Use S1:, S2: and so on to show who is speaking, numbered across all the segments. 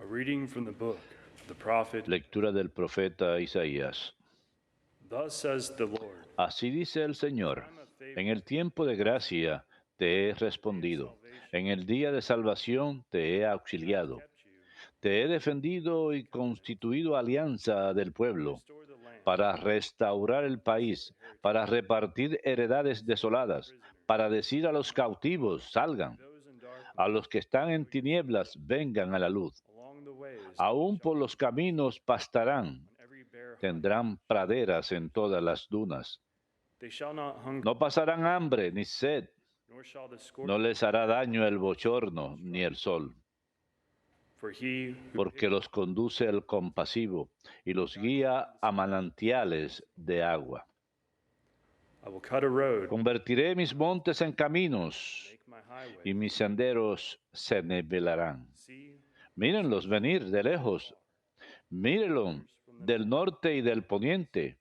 S1: A reading from the book of the prophet.
S2: Lectura del profeta Isaías.
S1: Thus says the Lord.
S2: Así dice el Señor: en el tiempo de gracia te he respondido, en el día de salvación te he auxiliado, te he defendido y constituido alianza del pueblo, para restaurar el país, para repartir heredades desoladas, para decir a los cautivos, salgan, a los que están en tinieblas, vengan a la luz. Aún por los caminos pastarán, tendrán praderas en todas las dunas. No pasarán hambre ni sed, no les hará daño el bochorno ni el sol, porque los conduce el compasivo y los guía a manantiales de agua. Convertiré mis montes en caminos y mis senderos se nivelarán. Mírenlos venir de lejos, mírenlos del norte y del poniente,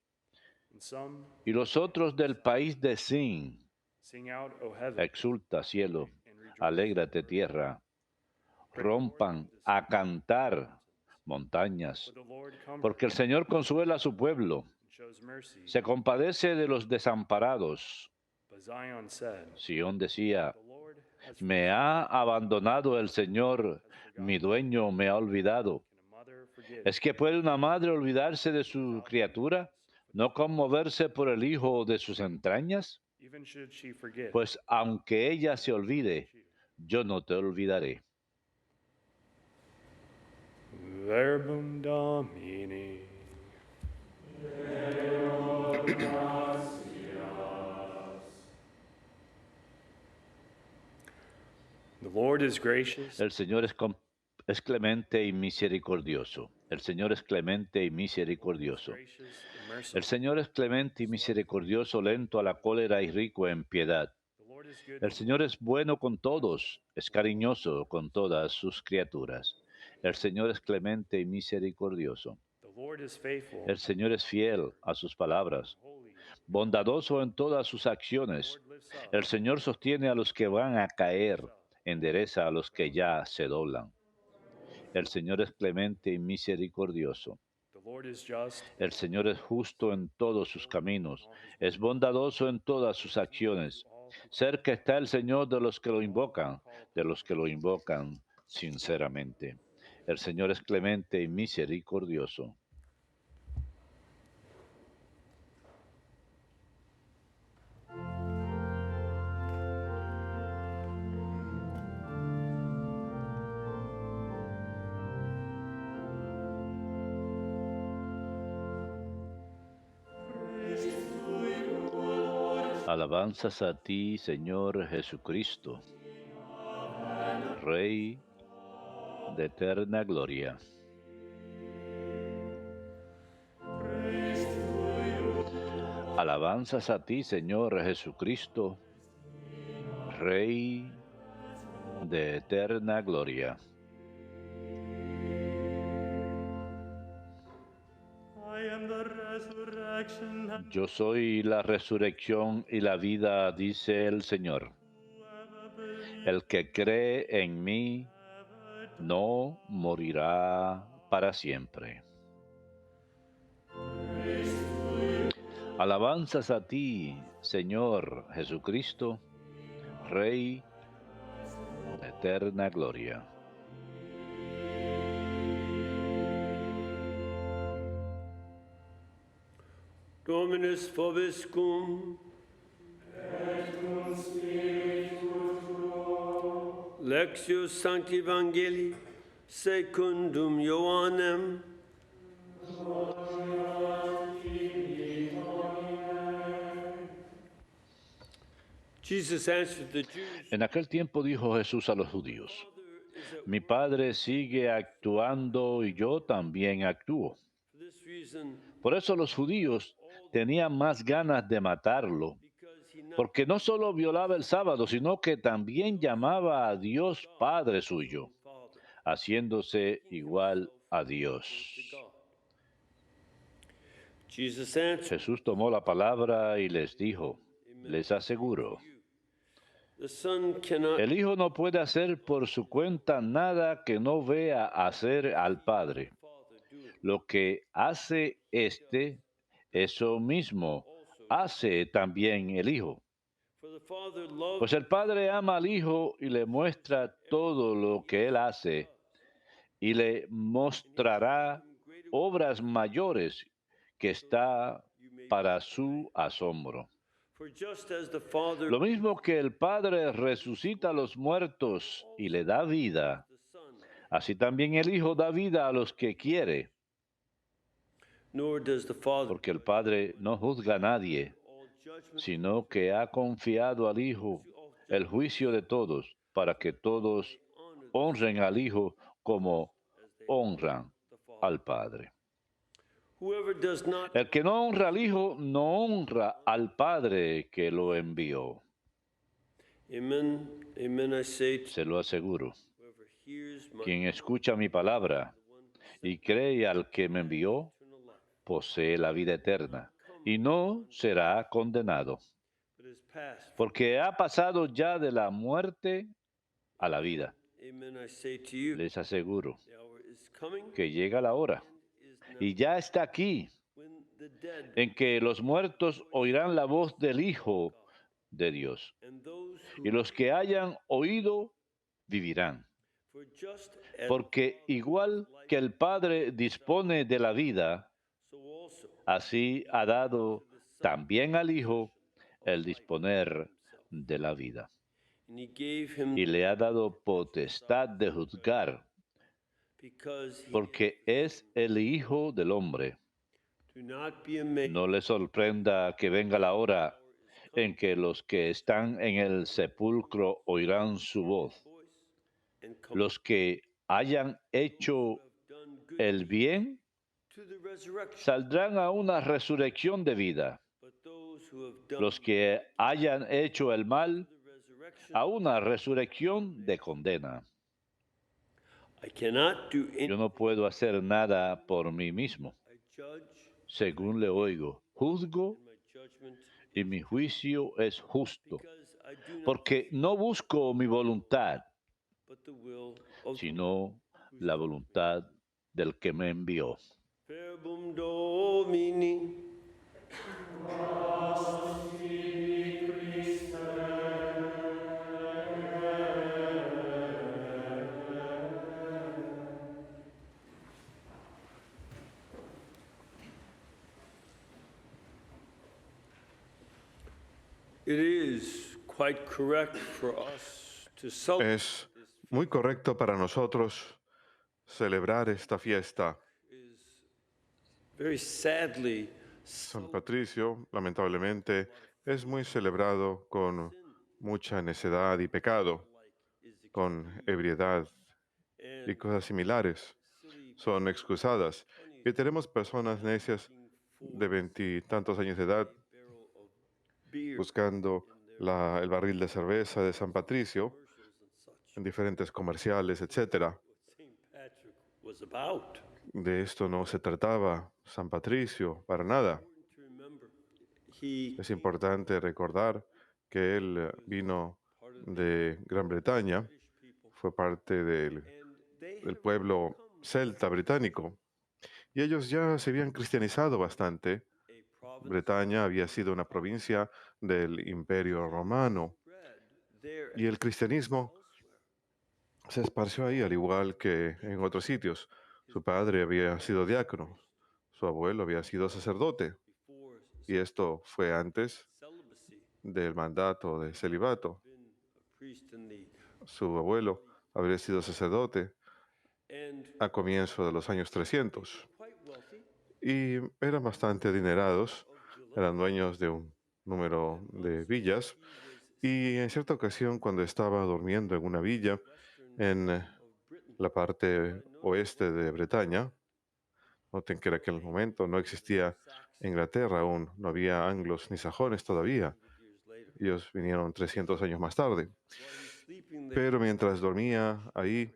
S2: y los otros del país de Sin. Exulta, cielo, alégrate, tierra, rompan a cantar, montañas, porque el Señor consuela a su pueblo, se compadece de los desamparados. Sión decía: me ha abandonado el Señor, mi dueño me ha olvidado. ¿Es que puede una madre olvidarse de su criatura, no conmoverse por el hijo de sus entrañas? Pues aunque ella se olvide, yo no te olvidaré.
S1: Verbum Domini. The Lord is gracious.
S2: El Señor es clemente y misericordioso. El Señor es clemente y misericordioso. El Señor es clemente y misericordioso, lento a la cólera y rico en piedad. El Señor es bueno con todos, es cariñoso con todas sus criaturas. El Señor es clemente y misericordioso. El Señor es fiel a sus palabras, bondadoso en todas sus acciones. El Señor sostiene a los que van a caer, endereza a los que ya se doblan. El Señor es clemente y misericordioso. El Señor es justo en todos sus caminos, es bondadoso en todas sus acciones. Cerca está el Señor de los que lo invocan sinceramente. El Señor es clemente y misericordioso. Alabanzas a ti, Señor Jesucristo, Rey de eterna gloria. Alabanzas a ti, Señor Jesucristo, Rey de eterna gloria. Yo soy la resurrección y la vida, dice el Señor. El que cree en mí no morirá para siempre. Alabanzas a ti, Señor Jesucristo, Rey de eterna gloria.
S3: Dominus vobiscum.
S4: Et cum spiritu tuo.
S3: Lectio Sancti Evangelii secundum Ioannem. Jesus answered the Jews.
S2: En aquel tiempo dijo Jesús a los judíos: mi Padre sigue actuando y yo también actúo.
S3: For this reason,
S2: Por eso los judíos tenían más ganas de matarlo,
S3: because he not
S2: porque no solo violaba el sábado, sino que también llamaba a Dios Padre suyo,
S3: Father,
S2: haciéndose igual a Dios.
S3: to God. Jesus answered,
S2: Jesús tomó la palabra y les dijo: les aseguro,
S3: The Son cannot
S2: El Hijo no puede hacer por su cuenta nada que no vea hacer al Padre.
S3: Father do it.
S2: Lo que hace éste, eso mismo hace también el Hijo.
S3: For the Father loves
S2: Pues el Padre ama al Hijo y le muestra todo lo que Él hace y le mostrará obras mayores que está para su asombro.
S3: For just as the Father
S2: Lo mismo que el Padre resucita a los muertos y le da vida,
S3: the Son,
S2: así también el Hijo da vida a los que quiere,
S3: nor does the Father
S2: porque el Padre no juzga a nadie,
S3: all judgment
S2: sino que ha confiado al Hijo el juicio de todos, para que todos
S3: honor
S2: honren al Hijo como honran
S3: the Father.
S2: al Padre.
S3: Whoever does not
S2: El que no honra al Hijo no honra al Padre que lo envió.
S3: Amen, amen, I say to
S2: Se lo aseguro.
S3: whoever hears my
S2: Quien escucha mi palabra y cree al que me envió,
S3: eternal life,
S2: posee la vida eterna y no será condenado,
S3: but is past.
S2: porque ha pasado ya de la muerte a la vida.
S3: Amen, I say to you,
S2: Les aseguro
S3: the hour is coming,
S2: que llega la hora,
S3: is now,
S2: y ya está aquí,
S3: when the dead
S2: en que los muertos oirán la voz del Hijo de Dios,
S3: and those
S2: y
S3: who,
S2: los que hayan oído vivirán.
S3: for just as
S2: Porque igual que el Padre dispone de la vida,
S3: so also
S2: así ha dado también al Hijo el disponer de la vida.
S3: and he gave him
S2: Y le ha dado potestad de juzgar,
S3: because he
S2: porque es el Hijo del hombre.
S3: do not be amazed
S2: No le sorprenda que venga la hora en que los que están en el sepulcro oirán su voz.
S3: voice and come
S2: Los que hayan hecho
S3: done good
S2: el bien
S3: to the resurrection,
S2: saldrán a una resurrección de vida.
S3: but those who have done
S2: Los que hayan hecho el mal
S3: the resurrection,
S2: a una resurrección de condena.
S3: I cannot do
S2: Yo
S3: any,
S2: no puedo hacer nada por mí mismo.
S3: I judge,
S2: Según le oigo, juzgo
S3: and my judgment,
S2: y mi juicio es justo,
S3: because I do not,
S2: porque no busco mi voluntad,
S3: but the will of
S2: sino la voluntad del que me envió.
S3: Verbum Domini. It is quite correct for us to celebrate
S5: Es muy correcto para nosotros celebrar esta fiesta.
S3: is very sadly
S5: San Patricio, lamentablemente, es muy celebrado con mucha necedad y pecado, con ebriedad y cosas similares. Son excusadas. Y tenemos personas necias de veintitantos años de edad buscando el barril de cerveza de San Patricio en diferentes comerciales, etc.
S3: St. Patrick was about.
S5: De esto no se trataba San Patricio para nada.
S3: To remember, he
S5: Es importante recordar que él vino de Gran Bretaña, fue parte
S3: and they
S5: del
S3: had
S5: pueblo celta británico, y ellos ya se habían cristianizado bastante.
S3: a province
S5: Bretaña había sido una provincia del Imperio Romano,
S3: spread there
S5: y el cristianismo
S3: elsewhere.
S5: se esparció ahí, al igual que en otros sitios. Su padre había sido diácono, su abuelo había sido sacerdote,
S3: Before
S5: y esto fue antes
S3: celibacy,
S5: del mandato de celibato.
S3: been a priest in the
S5: Su abuelo habría sido sacerdote
S3: and
S5: a comienzo de los años 300
S3: quite wealthy.
S5: y eran bastante adinerados, eran dueños de un número de villas, y en cierta ocasión, cuando estaba durmiendo en una villa en la parte oeste de Bretaña, noten que en aquel momento no existía Inglaterra aún, no había anglos ni sajones todavía,
S3: Years later,
S5: ellos vinieron 300 años más tarde.
S3: while he's sleeping there,
S5: Pero mientras dormía ahí,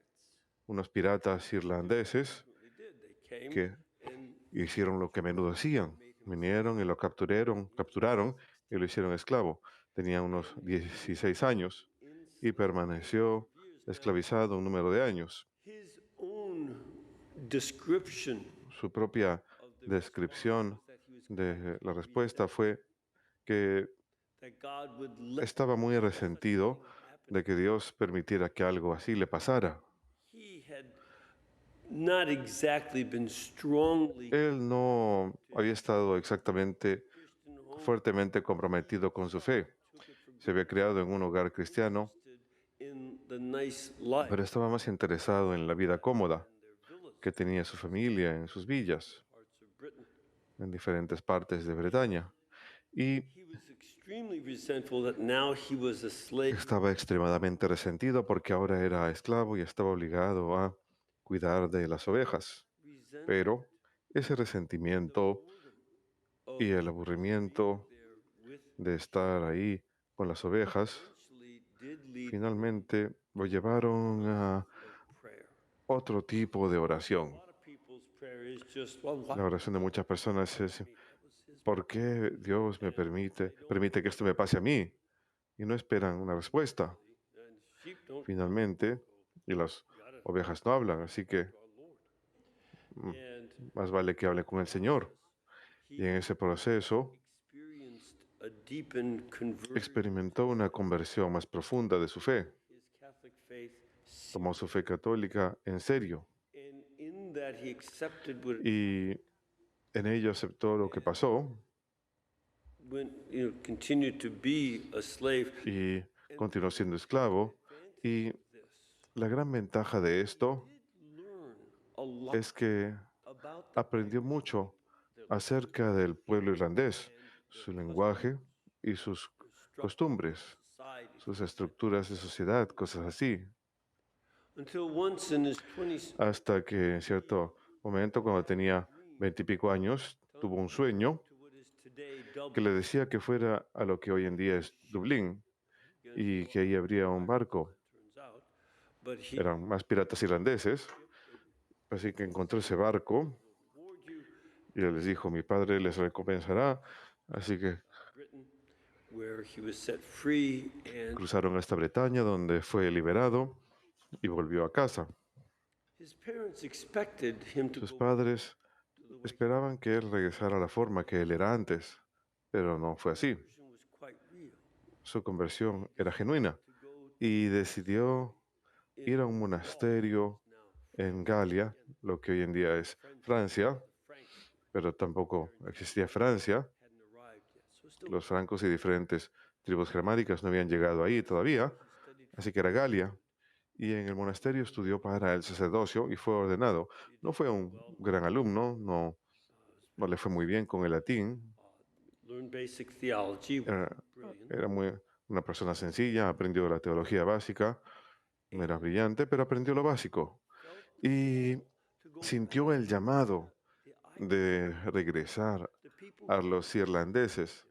S5: unos piratas irlandeses
S3: they did. They came
S5: que
S3: and
S5: hicieron lo que a menudo hacían. Vinieron y lo capturaron y lo hicieron esclavo. Tenía unos 16 años y permaneció esclavizado un número de años.
S3: His own description
S5: Su propia
S3: of the
S5: descripción
S3: response was that he was
S5: de la respuesta fue que
S3: that God would let
S5: estaba muy
S3: such a
S5: resentido
S3: thing happen.
S5: de que Dios permitiera que algo así le pasara.
S3: He had not exactly been strongly
S5: Él no había estado exactamente
S3: Christian home,
S5: fuertemente comprometido con su fe.
S3: took it for
S5: Se había criado en un hogar cristiano,
S3: granted in the nice life
S5: pero estaba más interesado en la vida cómoda
S3: in their village
S5: que tenía su familia en sus villas,
S3: parts of Britain.
S5: en diferentes partes de Bretaña. Y
S3: He was extremely resentful that now he was a slave.
S5: estaba extremadamente resentido porque ahora era esclavo y estaba obligado a cuidar de las ovejas.
S3: Resent
S5: Pero ese resentimiento
S3: of
S5: y el aburrimiento
S3: there with
S5: de estar ahí con las ovejas
S3: eventually did lead
S5: finalmente lo llevaron a
S3: of prayer.
S5: otro tipo de
S3: A
S5: oración.
S3: lot of people's prayer is just, well, why
S5: La oración de muchas personas es,
S3: me? That was his
S5: ¿por qué Dios me permite que esto me pase a mí? Y no esperan una respuesta.
S3: and sheep don't
S5: Finalmente, y las ovejas no hablan, así que
S3: to our Lord.
S5: mm,
S3: And
S5: más vale que hable con el Señor. Y en
S3: he
S5: ese proceso
S3: experienced a deepened conversion.
S5: experimentó una conversión más profunda de su fe.
S3: His Catholic faith,
S5: Tomó su fe católica en serio
S3: and in that he accepted what
S5: y en ello aceptó lo que pasó
S3: when continued to be a slave.
S5: y continuó siendo esclavo. Y
S3: This
S5: la gran ventaja de esto
S3: did learn a lot
S5: es que
S3: about the
S5: aprendió mucho acerca del pueblo irlandés, su lenguaje y sus costumbres,
S3: society.
S5: sus estructuras de sociedad, cosas así.
S3: Until once in his 20s,
S5: Hasta que en cierto momento, cuando tenía 20 y pico años, tuvo un sueño
S3: to what is today
S5: que
S3: Dublin,
S5: le decía que fuera a lo que hoy en día es Dublín y que ahí habría un barco.
S3: turns out, but he
S5: Eran más piratas irlandeses, así que encontró ese barco
S3: reward you
S5: y él les dijo, mi padre les recompensará. Así que
S3: Britain, where he was set free and
S5: cruzaron hasta Bretaña, donde fue liberado y volvió a casa.
S3: his parents expected him to
S5: Sus
S3: go
S5: padres
S3: to the way
S5: esperaban que él regresara a la forma que él era antes, pero no fue así.
S3: conversion was quite real.
S5: Su conversión era genuina
S3: To go
S5: y decidió ir a un monasterio
S3: now
S5: en Galia, lo que hoy en día es Francia,
S3: Frank
S5: pero tampoco existía Francia.
S3: hadn't arrived yet. So still
S5: Los francos y diferentes tribus germánicas no habían llegado ahí todavía,
S3: studied
S5: así que era Galia. Y en el monasterio estudió para el sacerdocio y fue ordenado. No fue un gran alumno, no le fue muy bien con el latín.
S3: learned basic theology.
S5: Era,
S3: Brilliant.
S5: era una persona sencilla, aprendió la teología básica, no era brillante, pero aprendió lo básico. Y
S3: To go
S5: sintió el llamado
S3: the I-
S5: de regresar
S3: the people
S5: a los irlandeses,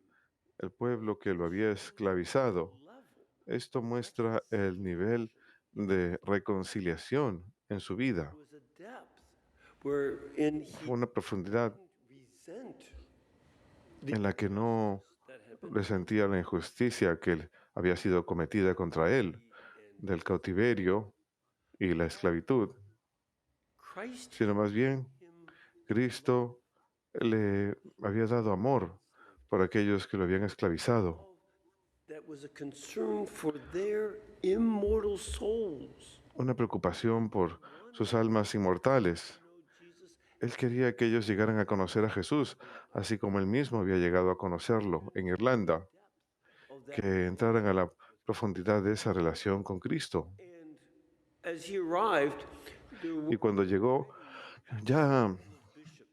S5: el pueblo que lo había esclavizado.
S3: level
S5: Esto muestra el nivel de reconciliación en su vida.
S3: was a depth wherein he
S5: Fue una profundidad
S3: resent
S5: en la que no
S3: that had been
S5: resentía la injusticia que había sido cometida contra él, del cautiverio y la esclavitud,
S3: Christ
S5: sino más bien
S3: him
S5: Cristo le había dado amor por aquellos que lo habían esclavizado,
S3: that was a concern for their immortal souls.
S5: una preocupación por sus almas inmortales.
S3: Jesus,
S5: Él quería que ellos llegaran a conocer a Jesús, así como él mismo había llegado a conocerlo en Irlanda,
S3: of that.
S5: que entraran a la profundidad de esa relación con Cristo.
S3: And as he arrived, there
S5: Y
S3: were
S5: cuando llegó, ya
S3: bishops.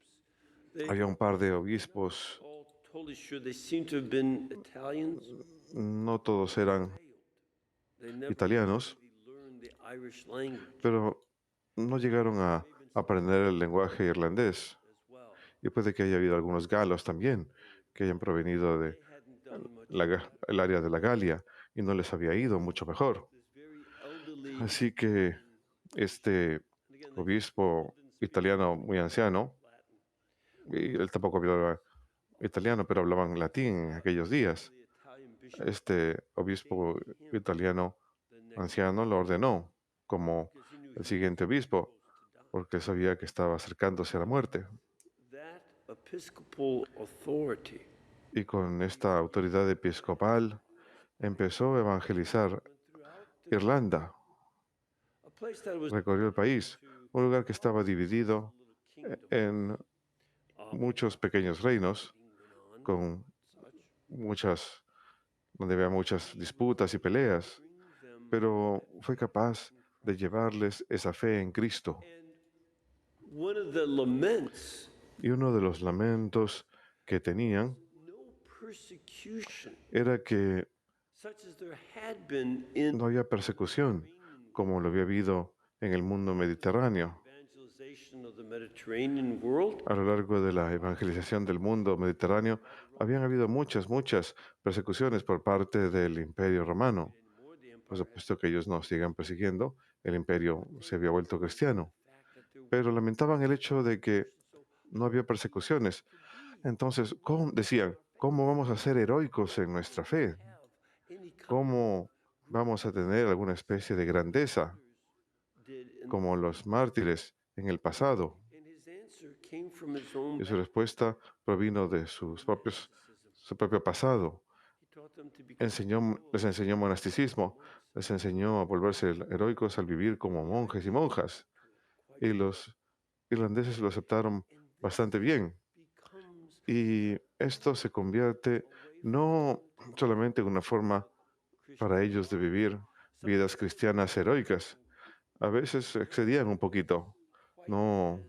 S3: They
S5: había un par de obispos,
S3: all totally sure they seem to have been Italians.
S5: no todos eran
S3: They never
S5: italianos,
S3: really learned the Irish language
S5: pero no llegaron a aprender el lenguaje irlandés.
S3: as well.
S5: Y puede que haya habido algunos galos también, que hayan provenido de
S3: They hadn't done much.
S5: el área de la Galia y no les había ido mucho mejor.
S3: This very elderly,
S5: Así que este
S3: and again,
S5: obispo italiano muy anciano, y él tampoco hablaba italiano, pero hablaban latín en aquellos días.
S3: the Italian bishop
S5: Este obispo italiano
S3: the
S5: anciano lo ordenó como el siguiente obispo, porque sabía que estaba acercándose a la muerte.
S3: That episcopal authority
S5: Y con esta autoridad episcopal empezó a evangelizar Irlanda,
S3: a place that was
S5: recorrió el país, un lugar que estaba dividido en muchos pequeños reinos, con muchas, donde había muchas disputas y peleas, pero fue capaz de llevarles esa fe en Cristo.
S3: one of the laments,
S5: Y uno de los lamentos que tenían
S3: no persecution
S5: era que
S3: such as there had been in
S5: no había persecución como lo había habido en el mundo mediterráneo.
S3: evangelization of the Mediterranean world.
S5: A lo largo de la evangelización del mundo mediterráneo, habían habido muchas persecuciones por parte del Imperio Romano. Por supuesto que ellos nos sigan persiguiendo, el imperio se había vuelto cristiano, pero lamentaban el hecho de que no había persecuciones. Entonces, decían, ¿cómo vamos a ser heroicos en nuestra fe? ¿Cómo vamos a tener alguna especie de grandeza como los mártires en el pasado?
S3: And his answer came from his own
S5: Y su respuesta provino de su propio pasado.
S3: He taught them to become
S5: Les enseñó monasticismo, les enseñó a volverse heroicos al vivir como monjes y monjas. Y los irlandeses lo aceptaron bastante bien.
S3: becomes
S5: Y esto se convierte no solamente en una forma para ellos de vivir vidas cristianas heroicas. A veces se excedían un poquito. No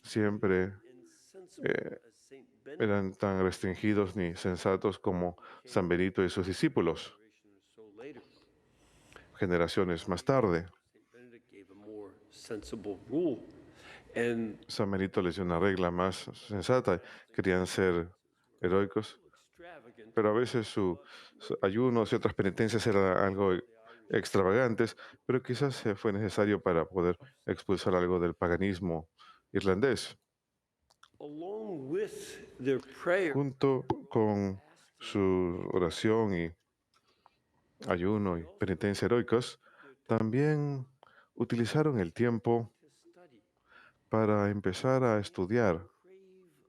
S5: siempre
S3: and sensible
S5: eh,
S3: as Saint Benedict
S5: eran tan restringidos ni sensatos como San Benito y sus discípulos,
S3: or so later.
S5: generaciones más tarde.
S3: Saint Benedict gave a more sensible rule. And
S5: San Benito les dio una regla más sensata. Querían ser heroicos,
S3: extravagant,
S5: pero a veces sus ayunos y otras penitencias eran algo extravagantes, pero quizás fue necesario para poder expulsar algo del paganismo irlandés.
S3: along with their prayer,
S5: Junto con su oración y ayuno y penitencia heroicos, también utilizaron el tiempo
S3: to study,
S5: para empezar a estudiar
S3: crave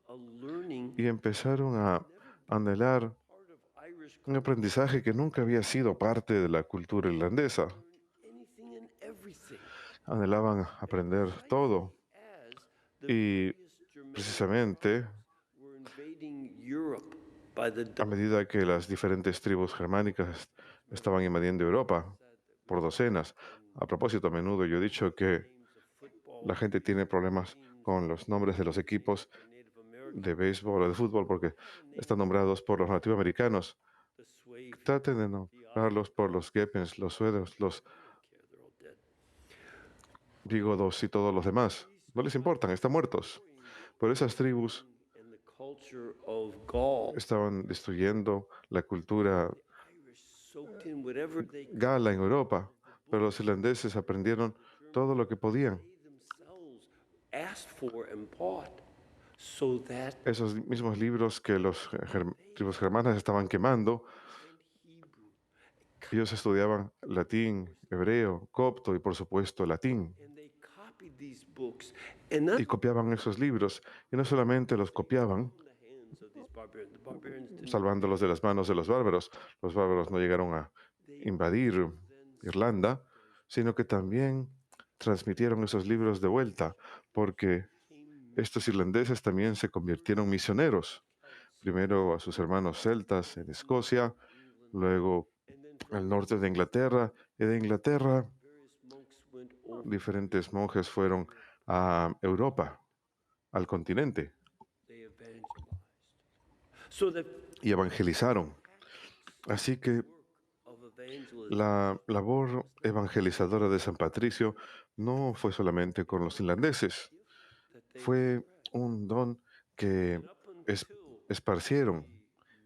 S3: a learning
S5: y empezaron a anhelar
S3: part of Irish
S5: un aprendizaje que nunca había sido parte de la cultura irlandesa.
S3: anything and everything.
S5: Anhelaban aprender todo
S3: As the
S5: y
S3: various Germanic
S5: precisamente
S3: were invading Europe by the
S5: a medida que las diferentes tribus germánicas estaban invadiendo Europa por docenas. A propósito, a menudo yo he dicho que la gente tiene problemas con los nombres de los equipos
S3: Native American,
S5: de béisbol o de fútbol porque están nombrados por los nativoamericanos.
S3: the Sway,
S5: Traten de nombrarlos por los Gepens, los suedos, los
S3: care, they're all dead.
S5: vígodos y todos los demás. No les importan, están muertos. Pero esas tribus
S3: And the culture of Gaul,
S5: estaban destruyendo la cultura
S3: Irish soaked in whatever they could.
S5: gala en Europa, pero los irlandeses aprendieron todo lo que podían.
S3: They themselves asked for and bought so that
S5: Esos mismos libros que los tribus germanas estaban quemando,
S3: Hebrew,
S5: ellos estudiaban latín, hebreo, copto y por supuesto latín.
S3: and they copied these books, and not
S5: Y copiaban esos libros. Y no solamente los copiaban,
S3: from the hands of these barbarians. The barbarians didn't
S5: salvándolos de las manos de los bárbaros. Los bárbaros no llegaron a invadir Irlanda, sino que también transmitieron esos libros de vuelta, porque estos irlandeses también se convirtieron misioneros. Primero a sus hermanos celtas en Escocia, luego al norte de Inglaterra, y de Inglaterra
S3: various monks went over.
S5: diferentes monjes fueron a Europa, al continente,
S3: They evangelized. So that
S5: y evangelizaron. Así que
S3: of evangelism
S5: la labor evangelizadora de San Patricio no fue solamente con los irlandeses,
S3: that they
S5: fue un don que
S3: up
S5: es-
S3: until
S5: esparcieron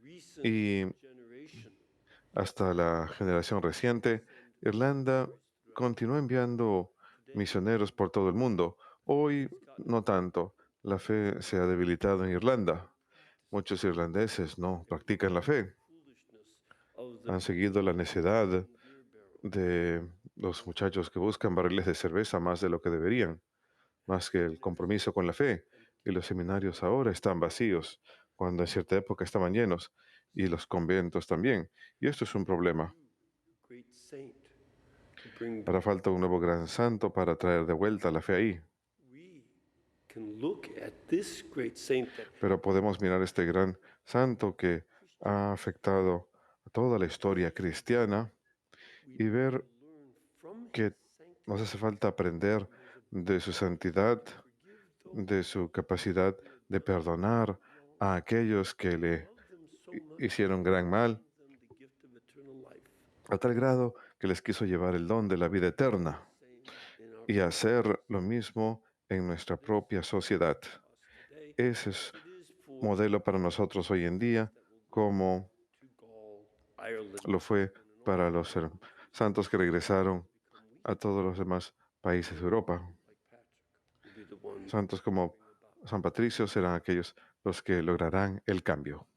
S3: recent
S5: y
S3: generation
S5: hasta la generación reciente, Irlanda continuó enviando misioneros por todo el mundo. Hoy no tanto. La fe se ha debilitado en Irlanda. Muchos irlandeses no practican la fe.
S3: foolishness of the
S5: Han seguido la necedad de los muchachos que buscan barriles de cerveza más de lo que deberían, más que el compromiso con la fe. Y los seminarios ahora están vacíos, cuando en cierta época estaban llenos, y los conventos también. Y esto es un problema.
S3: great saint to bring
S5: Hará falta un nuevo gran santo para traer de vuelta la fe ahí.
S3: we can look at this great saint that
S5: Pero podemos mirar este gran santo que ha afectado a toda la historia cristiana y ver
S3: learn from
S5: que nos hace falta aprender de su santidad, de su capacidad de perdonar a aquellos que le hicieron gran mal,
S3: them the gift of eternal life.
S5: a tal grado que les quiso llevar el don de la vida eterna y hacer lo mismo en nuestra propia sociedad. Ese es modelo para nosotros hoy en día, como
S3: Ireland
S5: lo fue para los santos que regresaron a todos los demás países de Europa.
S3: will be the ones
S5: Santos como San Patricio serán aquellos los que lograrán el cambio.